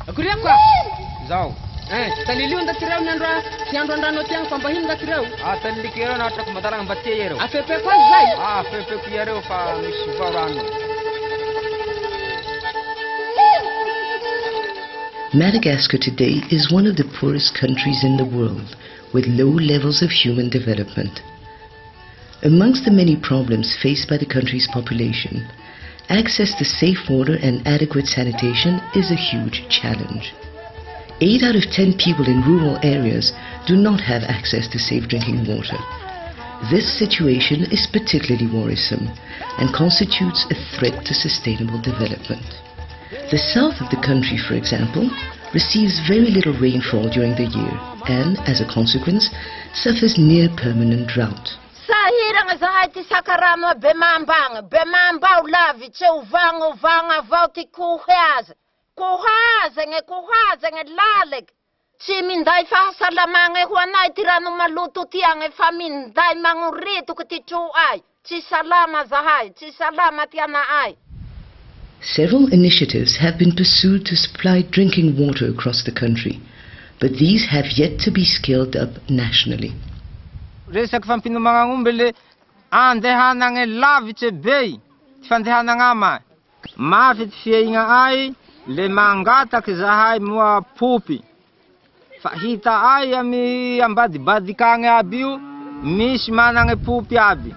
Akuria kwa? Zao. Taliliu ndatirau nyandwa tiandwa ndano tiang pampahin ndatirau. Talikiro na tak matarang batia yero. Afepe kwa zai. Fepe kuyero fa mishivarano. Madagascar today is one of the poorest countries in the world, with low levels of human development. Amongst the many problems faced by the country's population, access to safe water and adequate sanitation is a huge challenge. 8 out of 10 people in rural areas do not have access to safe drinking water. This situation is particularly worrisome and constitutes a threat to sustainable development. The south of the country, for example, receives very little rainfall during the year and, as a consequence, suffers near permanent drought. Several initiatives have been pursued to supply drinking water across the country, but these have yet to be scaled up nationally. Resak fampino mga ngumbele andehanang lavitse bay fandehanang ama mafit fiinga ai le mangata kizahay mua pupi fahita ai ami ambadi badikange abiu mish manang pupi abi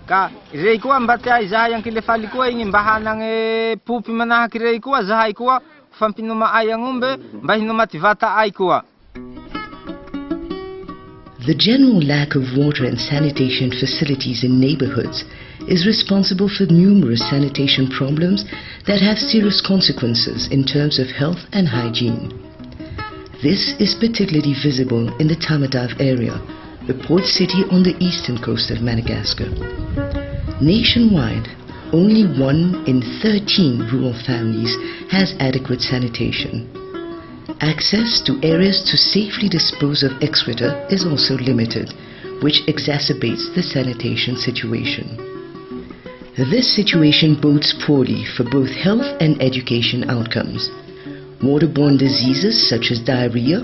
ka reiko ambate ai zahay ang kilefali ko ingin bahanang pupi manahaki reiko zahay ko fampino maayang ngumbe bahino mativata ai ko. The general lack of water and sanitation facilities in neighborhoods is responsible for numerous sanitation problems that have serious consequences in terms of health and hygiene. This is particularly visible in the Tamatave area, the port city on the eastern coast of Madagascar. Nationwide, only 1 in 13 rural families has adequate sanitation. Access to areas to safely dispose of excreta is also limited, which exacerbates the sanitation situation. This situation bodes poorly for both health and education outcomes. Waterborne diseases such as diarrhea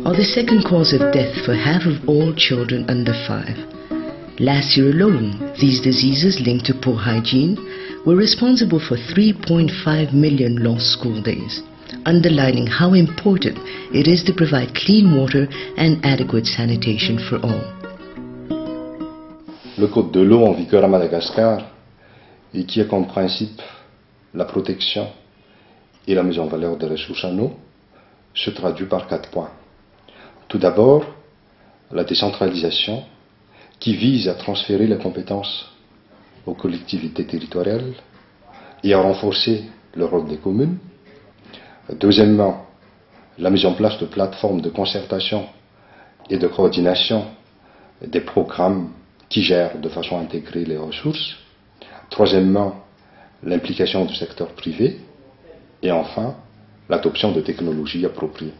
are the second cause of death for half of all children under 5. Last year alone, these diseases linked to poor hygiene were responsible for 3.5 million lost school days, underlining how important it is to provide clean water and adequate sanitation for all. Le code de l'eau en vigueur à Madagascar, et qui a comme principe la protection et la mise en valeur des ressources en eau, se traduit par 4 points. Tout d'abord, la décentralisation, qui vise à transférer les compétences aux collectivités territoriales et à renforcer le rôle des communes. Deuxièmement, la mise en place de plateformes de concertation et de coordination des programmes qui gèrent de façon intégrée les ressources. Troisièmement, l'implication du secteur privé. Et enfin, l'adoption de technologies appropriées.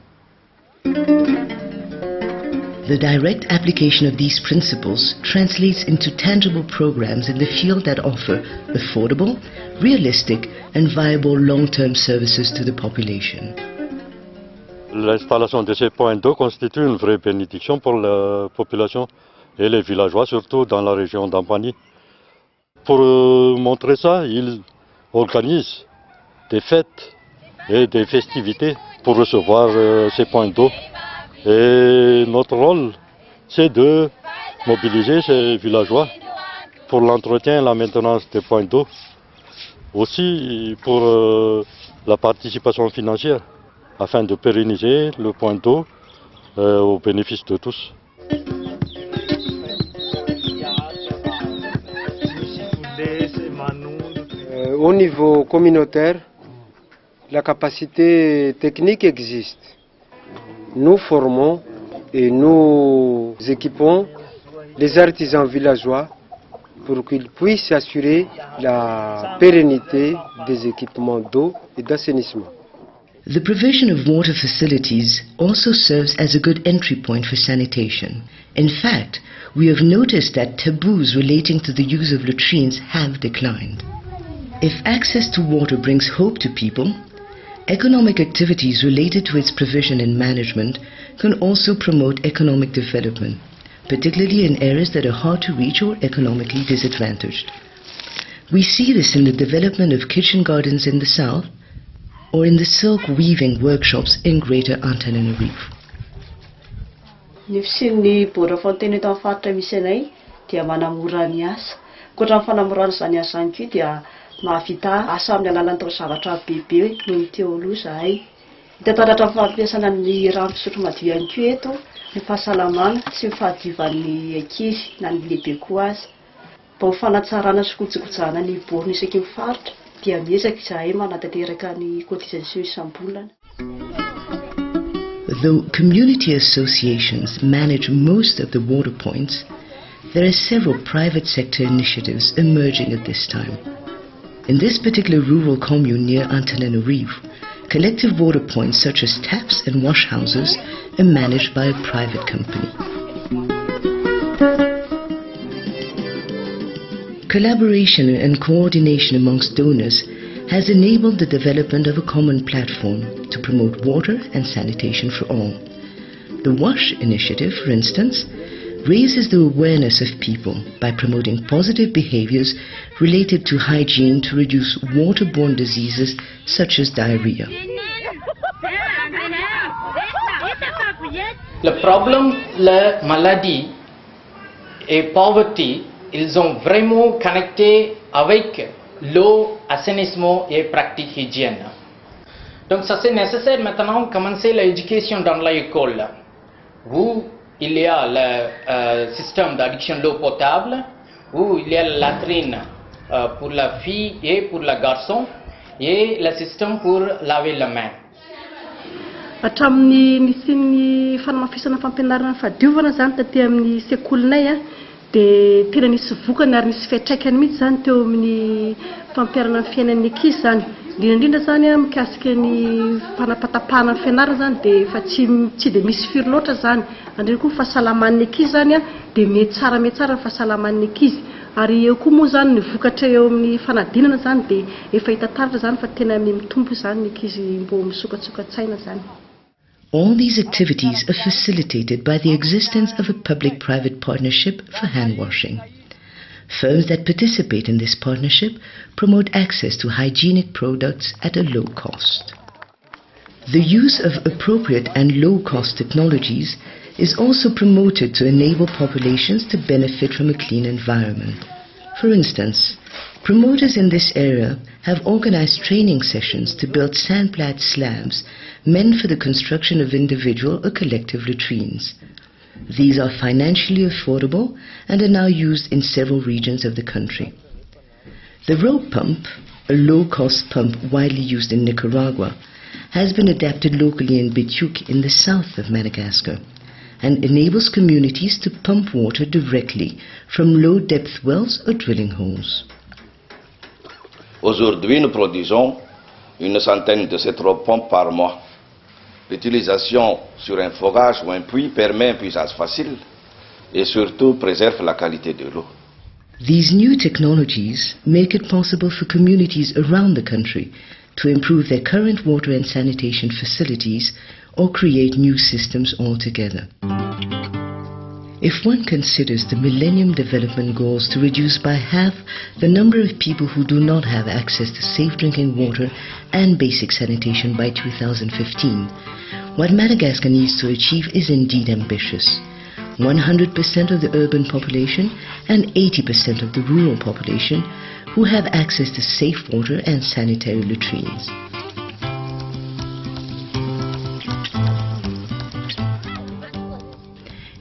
The direct application of these principles translates into tangible programs in the field that offer affordable, realistic and viable long-term services to the population. L'installation de ces points d'eau constitue une vraie bénédiction pour la population et les villageois, surtout dans la région d'Ampani. Pour montrer ça, ils organisent des fêtes et des festivités pour recevoir ces points d'eau. Et notre rôle, c'est de mobiliser ces villageois pour l'entretien et la maintenance des points d'eau. Aussi pour la participation financière, afin de pérenniser le point d'eau au bénéfice de tous. Au niveau communautaire, la capacité technique existe. Nous formons et nous équipons les artisans villageois pour qu'ils puissent assurer la pérennité des équipements d'eau et d'assainissement. The provision of water facilities also serves as a good entry point for sanitation. In fact, we have noticed that taboos relating to the use of latrines have declined. If access to water brings hope to people, Economic activities related to its provision and management can also promote economic development, particularly in areas that are hard to reach or economically disadvantaged. We see this in the development of kitchen gardens in the south or in the silk weaving workshops in Greater Antananarivo. Ny fisian'ny bora fontaine eto amin'ny faritra misy anay dia manamora ny asa. Ankoatra ny fanamorana izany asa izany koa dia mahavita asa amin'ny alalan'ny taozavatra bebe noho ny teo aloha zahay. Hita taratra amin'ny fampiasana ny rano fisotro madio ihany koa eto, ny fahasalamana sy ny fahadiovan'ny ankizy na ny lehibe koa aza. Mba ho fanatsarana sy kojakojana ny borona isaky ny faritra dia miezaka izahay manatanteraka ny cotisation isam-bolana. Though community associations manage most of the water points, there are several private sector initiatives emerging at this time. In this particular rural commune near Antananarivo, collective water points such as taps and wash houses are managed by a private company. Collaboration and coordination amongst donors has enabled the development of a common platform to promote water and sanitation for all. The WASH initiative, for instance, raises the awareness of people by promoting positive behaviors related to hygiene to reduce waterborne diseases such as diarrhea. Le problème, la maladie et pauvreté, ils ont vraiment connecté avec l'eau, assainissement et pratique hygiène. Donc ça c'est nécessaire maintenant de commencer l'éducation dans l'école, où il y a le système d'adduction d'eau potable, où il y a la latrine pour la fille et pour le garçon, et le système pour laver la main. Hatramin'ny nisin'ny fanamafisana fampianarana fadiovana zany taty amin'ny sekolinay a dia tena nisy vokany ary nisy fiantraikany mihitsy zany teo amin'ny fampiarana ny fiainan'ny ankizy zany. Indrindra zany a mikasika ny fanapatapahana ny fianarana zany dia efa tsy dia misy firy loatra zany. Andreny koa fahasalaman'ny ankizy zany a dia metsara ny fahasalaman'ny ankizy. Ary eo koa moa zany ny vokatra eo amin'ny fanadinana zany dia efa hita taratra zany fa tena mitombo zany ny ankizy mbo misokatsoka-tsaina zany. All these activities are facilitated by the existence of a public-private partnership for hand washing. Firms that participate in this partnership promote access to hygienic products at a low cost. The use of appropriate and low-cost technologies is also promoted to enable populations to benefit from a clean environment. For instance, promoters in this area have organized training sessions to build sandplat slabs meant for the construction of individual or collective latrines. These are financially affordable and are now used in several regions of the country. The rope pump, a low-cost pump widely used in Nicaragua, has been adapted locally in Betuk in the south of Madagascar and enables communities to pump water directly from low-depth wells or drilling holes. Aujourd'hui, nous produisons une centaine de ces rope pompes par mois. L'utilisation sur un forage ou un puits permet un puisage facile et surtout préserve la qualité de l'eau. These new technologies make it possible for communities around the country to improve their current water and sanitation facilities or create new systems altogether. If one considers the Millennium Development Goals to reduce by half the number of people who do not have access to safe drinking water and basic sanitation by 2015, what Madagascar needs to achieve is indeed ambitious. 100% of the urban population and 80% of the rural population who have access to safe water and sanitary latrines.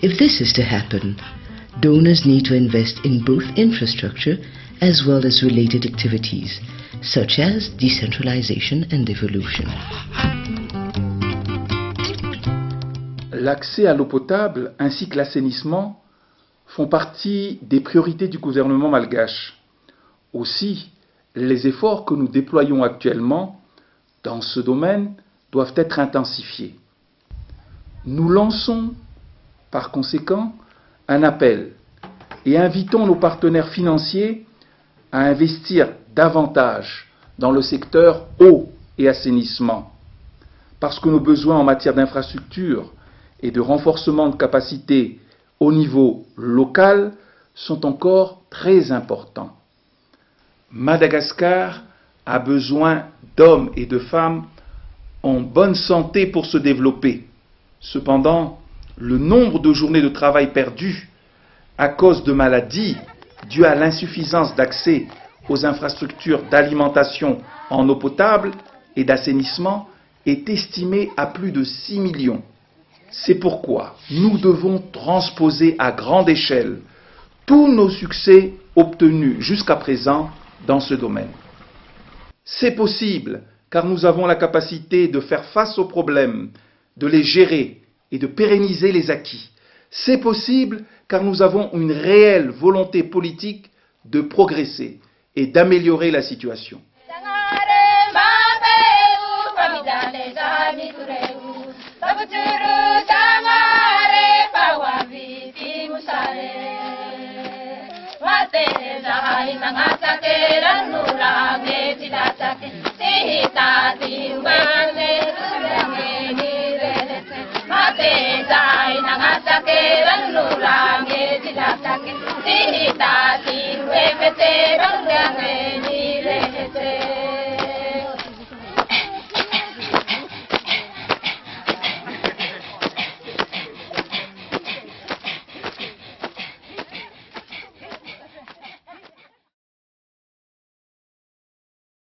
If this is to happen, donors need to invest in both infrastructure as well as related activities, such as decentralization and devolution. L'accès à l'eau potable ainsi que l'assainissement font partie des priorités du gouvernement malgache. Aussi, les efforts que nous déployons actuellement dans ce domaine doivent être intensifiés. Nous lançons par conséquent un appel et invitons nos partenaires financiers à investir davantage dans le secteur eau et assainissement, parce que nos besoins en matière d'infrastructure et de renforcement de capacité au niveau local sont encore très importants. Madagascar a besoin d'hommes et de femmes en bonne santé pour se développer. Cependant, le nombre de journées de travail perdues à cause de maladies dues à l'insuffisance d'accès aux infrastructures d'alimentation en eau potable et d'assainissement est estimé à plus de 6 millions. C'est pourquoi nous devons transposer à grande échelle tous nos succès obtenus jusqu'à présent dans ce domaine. C'est possible car nous avons la capacité de faire face aux problèmes, de les gérer et de pérenniser les acquis. C'est possible car nous avons une réelle volonté politique de progresser et d'améliorer la situation. Sihita,